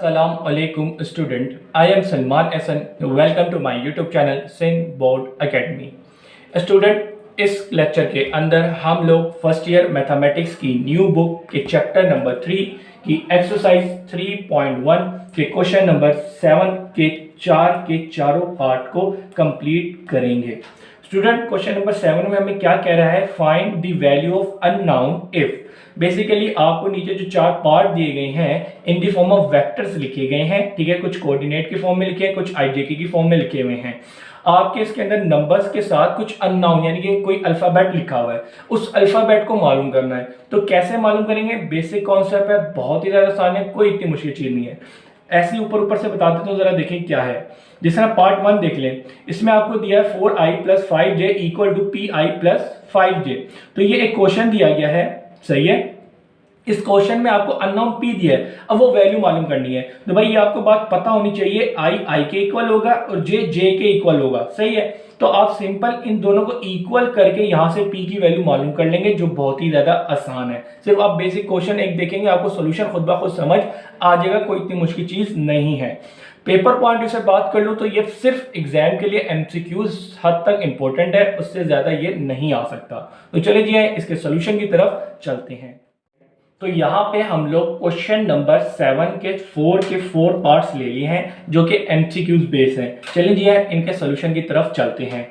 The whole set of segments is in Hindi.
Assalamu alaikum student. I am Salman Ahsan. Welcome to my YouTube channel Sing Board Academy. Student, इस लेक्चर के अंदर हम लोग फर्स्ट ईयर मैथमेटिक्स की न्यू बुक के चैप्टर नंबर 3 की एक्सरसाइज 3.1 के क्वेश्चन नंबर 7 के चारों पार्ट को कंप्लीट करेंगे। स्टूडेंट, क्वेश्चन नंबर 7 में हमें क्या कह रहा है? Find the value of unknown if. Basically आपको नीचे जो चार पार्ट दिए गए हैं in the form of vectors लिखे गए हैं, ठीक है। कुछ कोऑर्डिनेट के फॉर्म में लिखे हैं, कुछ आईजेके की फॉर्म में लिखे हुए हैं। आपके इसके अंदर नंबर्स के साथ कुछ अननोन यानी कि कोई अल्फाबेट लिखा हुआ है, उस अल्फाबेट को मालूम करना है। तो कैसे मालूम करेंगे? बेसिक कॉन्सेप्ट है, बहुत ही ज्यादा आसान है, कोई इतनी मुश्किल चीज नहीं है। ऐसे ऊपर से बता देता हूँ, जरा देखें क्या है। जिस तरह पार्ट 1 देख लें, इसमें आपको दिया है 4i + 5j equal to pi + 5j। तो ये एक क्वेश्चन दिया गया है, सही है। इस क्वेश्चन में आपको अननोन p दिया है, अब वो वैल्यू मालूम करनी है। तो भाई ये आपको बात पता होनी चाहिए, i के इक्वल होगा और j के इक्वल होगा, सही है। तो आप सिंपल इन दोनों को इक्वल करके यहां से p की वैल्यू मालूम कर लेंगे, जो बहुत ही ज्यादा आसान है। सिर्फ आप बेसिक क्वेश्चन एक देखेंगे, आपको सोल्यूशन खुद ब खुद समझ आ जाएगा, कोई इतनी मुश्किल चीज नहीं है। पेपर पॉइंट से बात कर लूं तो ये सिर्फ एग्जाम के लिए एमसीक्यूज हद तक इंपॉर्टेंट है, उससे ज्यादा ये नहीं आ सकता। तो चले जी इसके सोल्यूशन की तरफ चलते हैं। तो यहाँ पे हम लोग क्वेश्चन नंबर 7 के 4 पार्ट्स ले लिए हैं, जो कि एमसीक्यूज बेस हैं। चलिए जी इनके सोल्यूशन की तरफ चलते हैं।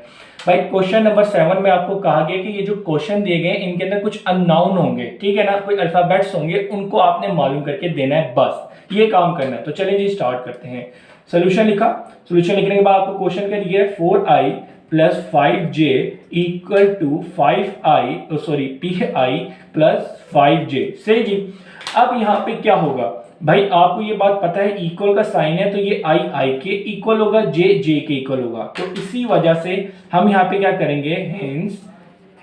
भाई क्वेश्चन नंबर 7 में आपको कहा गया कि ये जो क्वेश्चन दिए गए इनके अंदर कुछ अननोन होंगे, ठीक है ना, कोई अल्फाबेट्स होंगे, उनको आपने मालूम करके देना है, बस ये काम करना है। तो चलिए जी स्टार्ट करते हैं। सोल्यूशन लिखा, सोल्यूशन लिखने के बाद आपको क्वेश्चन क्या दिया है? 4i + 5j equal to pi + 5j। सही जी। अब यहाँ पे क्या होगा भाई, आपको ये बात पता है इक्वल का साइन है, तो ये i के इक्वल होगा, j के इक्वल होगा। तो इसी वजह से हम यहाँ पे क्या करेंगे,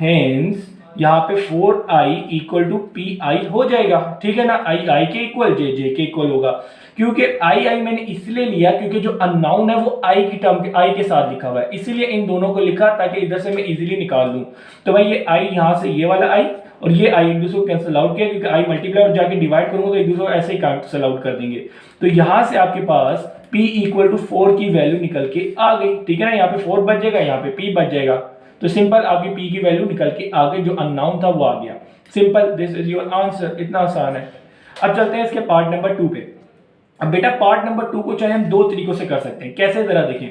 हेंस यहाँ पे 4i = pi हो जाएगा, ठीक है ना। i के इक्वल, j के इक्वल होगा। क्योंकि i मैंने इसलिए लिया क्योंकि जो अननोन है वो i की टर्म i के साथ लिखा हुआ है, इसीलिए इन दोनों को लिखा ताकि इधर से मैं इजीली निकाल दूं। तो भाई ये i यहाँ से ये वाला i और ये i एक दूसरे को कैंसिल आउट किया, क्योंकि i मल्टीप्लाई और जाके डिवाइड करूंगा तो एक दूसरे को ऐसे ही कैंसिल आउट कर देंगे। तो यहाँ से आपके पास p = 4 की वैल्यू निकल के आ गई, ठीक है ना। यहाँ पे 4 बच जाएगा, यहाँ पे p बच जाएगा। तो सिंपल आपकी p की वैल्यू निकल के आ गई, जो अननोन था वो आ गया। Simple, this is your answer, इतना आसान है। अब चलते हैं इसके पार्ट नंबर 2 पे। अब बेटा पार्ट नंबर 2 को चाहे हम दो तरीकों से कर सकते हैं। कैसे, जरा देखें।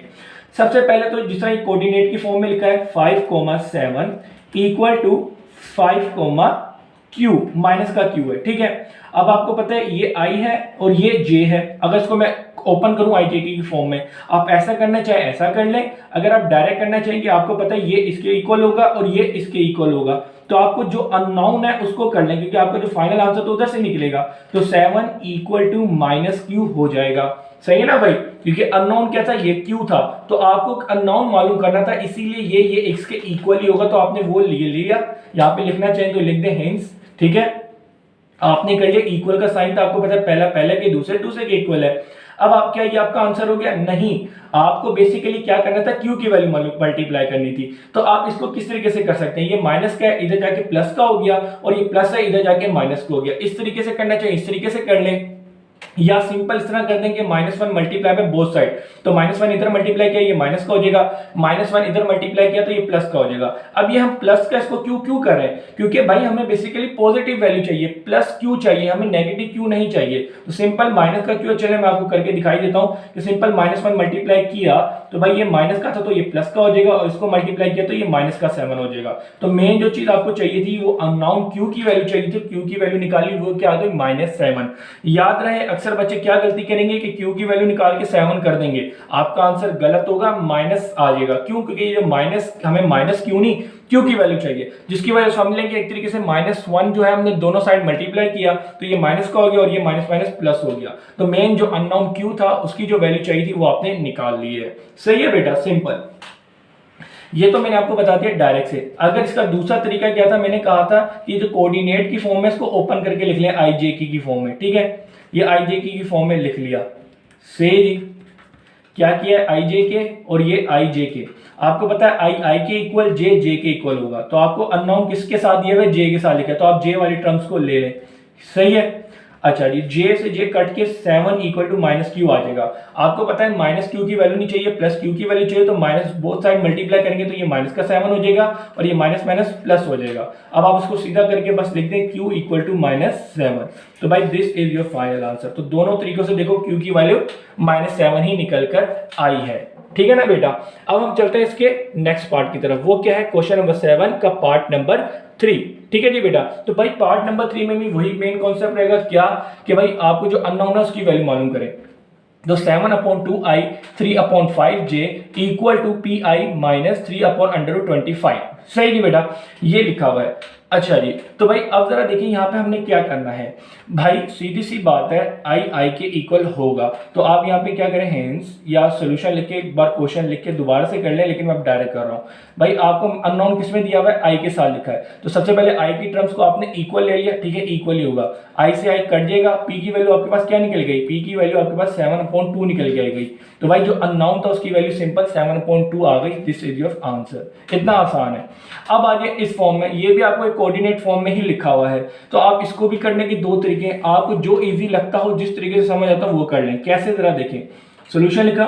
सबसे पहले तो जिस तरह कोऑर्डिनेट की फॉर्म में लिखा है 5,7 इक्वल टू 5,q माइनस का q है, ठीक है। अब आपको पता है ये i है और ये j है। अगर इसको मैं ओपन करूं IJK की फॉर्म में, आप ऐसा करना चाहे ऐसा कर लें। अगर आप डायरेक्ट करना चाहेंगे, आपको पता है ये इसके इक्वल होगा और ये इसके इक्वल होगा, तो आपको जो अननोन है उसको कर लें, क्योंकि आपका जो फाइनल आंसर तो उधर से निकलेगा। तो 7 = -q हो जाएगा, सही है ना भाई। क्योंकि अननोन क्या था, ये q था, तो आपको अननोन मालूम करना था, इसीलिए ये x के इक्वल ही होगा, तो आपने वो ले लिया। यहाँ पे लिखना चाहिए तो लिख दे हेंस, ठीक है। आपने कर लिया, इक्वल का साइन था, आपको पता है पहला पहले के दूसरे के इक्वल है। अब आप क्या, ये आपका आंसर हो गया? नहीं, आपको बेसिकली क्या करना था, q की वैल्यू मल्टीप्लाई करनी थी। तो आप इसको किस तरीके से कर सकते हैं, ये माइनस का है इधर जाके प्लस का हो गया, और ये प्लस है इधर जाके माइनस का हो गया। इस तरीके से करना चाहिए, इस तरीके से कर लें, या सिंपल इस तरह कर देंगे -1 मल्टीप्लाई बाय बोथ साइड। तो -1 इधर मल्टीप्लाई किया, ये माइनस का हो जाएगा, -1 इधर मल्टीप्लाई किया तो ये प्लस का हो जाएगा। अब ये हम प्लस का इसको क्यों कर रहे हैं? क्योंकि भाई हमें बेसिकली पॉजिटिव वैल्यू चाहिए, प्लस क्यू चाहिए, हमें नेगेटिव क्यू नहीं चाहिए। तो सिंपल माइनस का क्यू, चले मैं आपको करके दिखाई देता हूं कि सिंपल -1 मल्टीप्लाई किया तो भाई ये माइनस का था तो ये प्लस का हो जाएगा, और इसको मल्टीप्लाई किया तो ये -7 हो जाएगा। तो मेन जो चीज आपको चाहिए थी वो अननोन क्यू की वैल्यू चाहिए थी, क्यू की वैल्यू निकाली, वो क्या आ गई -7। याद रहे अक्सर बच्चे क्या गलती करेंगे कि q की वैल्यू निकाल के 7 कर देंगे, आपका आंसर गलत होगा, माइनस आ जाएगा। क्यों? क्योंकि ये माइनस, हमें माइनस क्यों नहीं, q की वैल्यू चाहिए, जिसकी वजह से हम लेंगे एक तरीके से -1 जो है हमने दोनों साइड मल्टीप्लाई किया तो ये माइनस का हो गया और ये माइनस प्लस हो गया। तो मेन जो अननोन q था उसकी जो वैल्यू चाहिए थी वो आपने निकाल ली है, सही है बेटा, सिंपल। ये तो मैंने आपको बता दिया डायरेक्ट से। अगर इसका दूसरा तरीका क्या था, मैंने कहा था कि जो कोऑर्डिनेट की फॉर्म है इसको ओपन करके लिख लें IJK की फॉर्म में, ठीक है। ये IJK की फॉर्म में लिख लिया, सही। क्या किया, IJK और ये IJK। आपको पता है I के इक्वल j के इक्वल होगा, तो आपको अननोन किसके साथ दिया हुआ है, j के साथ लिखा है, तो आप j वाली टर्म्स को ले लें, सही है। अच्छा जी, जे से जे कट के 7 इक्वल टू माइनस क्यू आ जाएगा। आपको पता है माइनस क्यू की वैल्यू नहीं चाहिए, प्लस क्यू की वैल्यू चाहिए, तो माइनस बोथ साइड मल्टीप्लाई करेंगे तो ये माइनस का 7 हो जाएगा और ये माइनस माइनस प्लस हो जाएगा। अब आप उसको सीधा करके बस लिख दें क्यू इक्वल टू -7। तो भाई this is your final answer. तो दोनों तरीकों से देखो क्यू की वैल्यू -7 ही निकल कर आई है। ठीक है ना बेटा। अब हम चलते हैं इसके नेक्स्ट पार्ट की तरफ। वो क्या है, क्वेश्चन नंबर 7 का पार्ट नंबर 3। ठीक है जी बेटा। तो भाई पार्ट नंबर 3 में भी वही मेन कॉन्सेप्ट रहेगा क्या, कि भाई आपको जो अननोन है उसकी वैल्यू मालूम करें। तो 7/2i 3/5j equal to P I minus 3/√25। सही जी बेटा, ये लिखा हुआ है। अच्छा जी, तो भाई अब जरा देखिए यहाँ पे हमने क्या करना है। भाई सीधी सी बात है, आई के इक्वल होगा, तो आप यहाँ पे क्या करें, हेंस या सोल्यूशन लिख के एक बार क्वेश्चन लिख के दोबारा से कर लें, लेकिन मैं अब डायरेक्ट कर रहा हूँ। भाई आपको अननोन किसमें दिया हुआ है, आई के साथ लिखा है, तो सबसे पहले आई की टर्म्स को आपने इक्वल ले लिया। ठीक है, इक्वल ही होगा, आई से आई कट जाएगा, पी की वैल्यू आपके पास क्या निकल गई, पी की वैल्यू आपके पास 7/2 निकल के आई गई। तो भाई जो अननोन था उसकी वैल्यू सिंपल 7/2 आ गई। This is your answer. इतना आसान है। अब आ जाए इस फॉर्म में, ये भी आपको एक कोऑर्डिनेट फॉर्म में ही लिखा हुआ है, तो आप इसको भी करने के दो तरीके हैं। आपको जो इजी लगता हो, जिस तरीके से समझ आता हो वो कर लें। कैसे, जरा देखें। सोल्यूशन लिखा,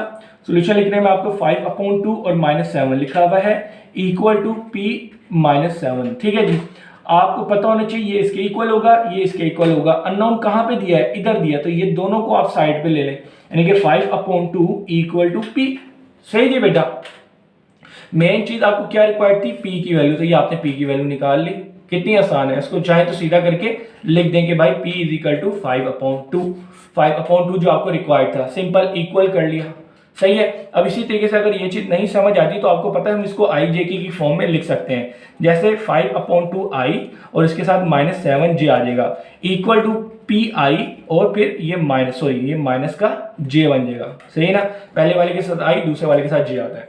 सोल्यूशन लिखने में आपको 5/2 और -7 लिखा हुआ है इक्वल टू p -7। ठीक है जी, आपको पता होना चाहिए ये इसके इक्वल होगा, ये इसके इक्वल होगा। अननोन कहां पे दिया है, इधर दिया, तो ये दोनों को आप साइड पे ले लें, यानी कि 5/2 इक्वल टू p। सही जी बेटा। मेन चीज आपको क्या रिक्वायर्ड थी, p की वैल्यू, तो ये आपने p की वैल्यू निकाल ली। कितनी आसान है, इसको चाहे तो सीधा करके लिख देंगे भाई p इज इक्वल टू 5/2 जो आपको रिक्वायर्ड था, सिंपल इक्वल कर लिया। सही है। अब इसी तरीके से अगर ये चीज नहीं समझ आती तो आपको पता है हम इसको आई जे की फॉर्म में लिख सकते हैं, जैसे 5/2i और इसके साथ -7j आ जाएगा इक्वल टू पी आई, और फिर ये माइनस का j बन जाएगा। सही है ना, पहले वाले के साथ आई, दूसरे वाले के साथ j आता है।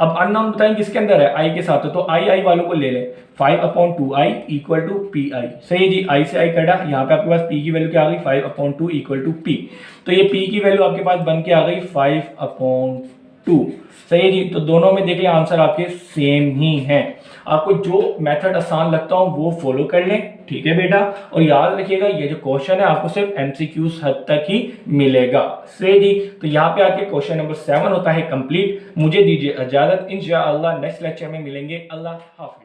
अब अननोन बताएं किसके अंदर है, आई के साथ है, तो आई वालों को ले लें, 5/2i इक्वल टू पी आई। सही जी, आई से आई कटा, यहाँ पे आपके पास p की वैल्यू क्या आ गई, 5/2 इक्वल टू p। तो ये p की वैल्यू आपके पास बन के आ गई 5/2। सही है जी, तो दोनों में देख लें आंसर आपके सेम ही हैं। आपको जो मेथड आसान लगता हो वो फॉलो कर लें। ठीक है बेटा, और याद रखिएगा ये जो क्वेश्चन है आपको सिर्फ एमसीक्यूज हद तक ही मिलेगा। सही जी, तो यहाँ पे आके क्वेश्चन नंबर 7 होता है कंप्लीट। मुझे दीजिए इजाजत, इंशाअल्लाह नेक्स्ट लेक्चर में मिलेंगे। अल्लाह हाफिज।